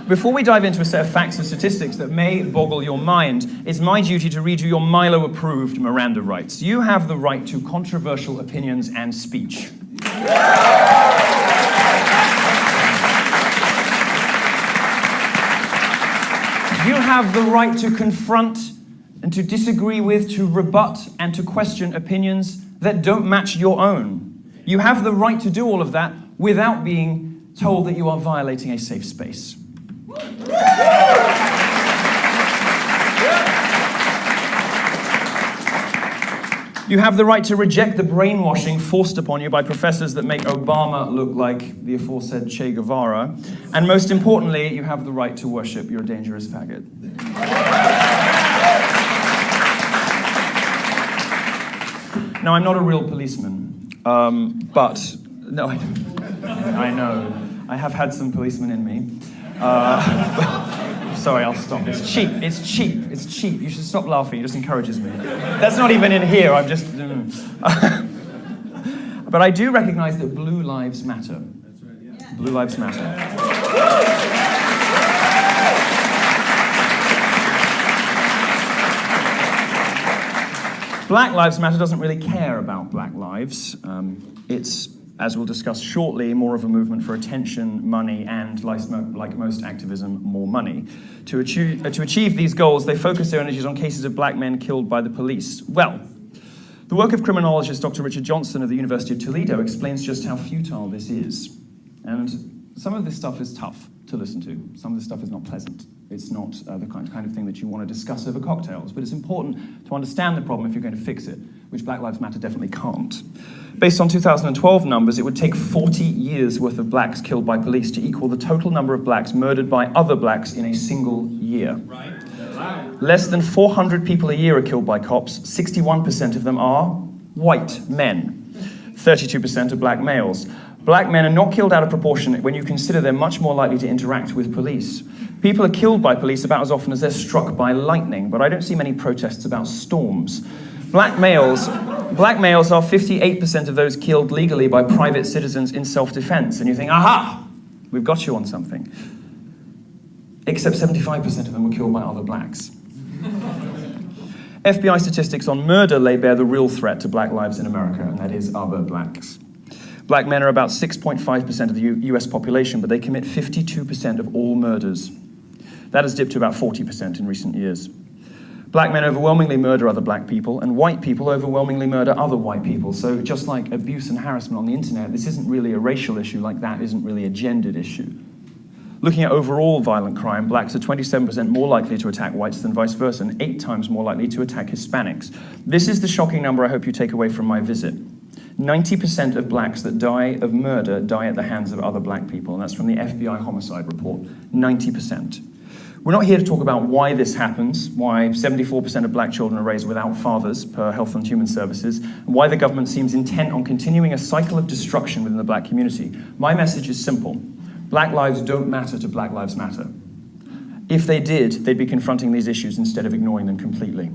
Before we dive into a set of facts and statistics that may boggle your mind, it's my duty to read you your Milo-approved Miranda rights. You have the right to controversial opinions and speech. You have the right to confront and to disagree with, to rebut, and to question opinions that don't match your own. You have the right to do all of that without being told that you are violating a safe space. You have the right to reject the brainwashing forced upon you by professors that make Obama look like the aforesaid Che Guevara. And most importantly, you have the right to worship your dangerous faggot. Now, I'm not a real policeman, but no, I know. I have had some policemen in me. Sorry, I'll stop. It's cheap. It's cheap. It's cheap. You should stop laughing. It just encourages me. That's not even in here. I'm just... But I do recognize that blue lives matter. That's right, yeah. Blue lives matter. Black Lives Matter doesn't really care about black lives. It's, as we'll discuss shortly, more of a movement for attention, money, and, like most activism, more money. To achieve these goals, they focus their energies on cases of black men killed by the police. Well, the work of criminologist Dr. Richard Johnson of the University of Toledo explains just how futile this is. And some of this stuff is tough to listen to. Some of this stuff is not pleasant. It's not the kind of thing that you want to discuss over cocktails, but it's important to understand the problem if you're going to fix it, which Black Lives Matter definitely can't. Based on 2012 numbers, it would take 40 years worth of blacks killed by police to equal the total number of blacks murdered by other blacks in a single year. Right. Less than 400 people a year are killed by cops. 61% of them are white men. 32% are black males. Black men are not killed out of proportion when you consider they're much more likely to interact with police. People are killed by police about as often as they're struck by lightning, but I don't see many protests about storms. Black males are 58% of those killed legally by private citizens in self-defense. And you think, aha, we've got you on something. Except 75% of them were killed by other blacks. FBI statistics on murder lay bare the real threat to black lives in America, and that is other blacks. Black men are about 6.5% of the US population, but they commit 52% of all murders. That has dipped to about 40% in recent years. Black men overwhelmingly murder other black people, and white people overwhelmingly murder other white people. So just like abuse and harassment on the internet, this isn't really a racial issue like that isn't really a gendered issue. Looking at overall violent crime, blacks are 27% more likely to attack whites than vice versa, and 8 times more likely to attack Hispanics. This is the shocking number I hope you take away from my visit. 90% of blacks that die of murder die at the hands of other black people, and that's from the FBI homicide report, 90%. We're not here to talk about why this happens, why 74% of black children are raised without fathers per Health and Human Services, and why the government seems intent on continuing a cycle of destruction within the black community. My message is simple. Black lives don't matter to Black Lives Matter. If they did, they'd be confronting these issues instead of ignoring them completely.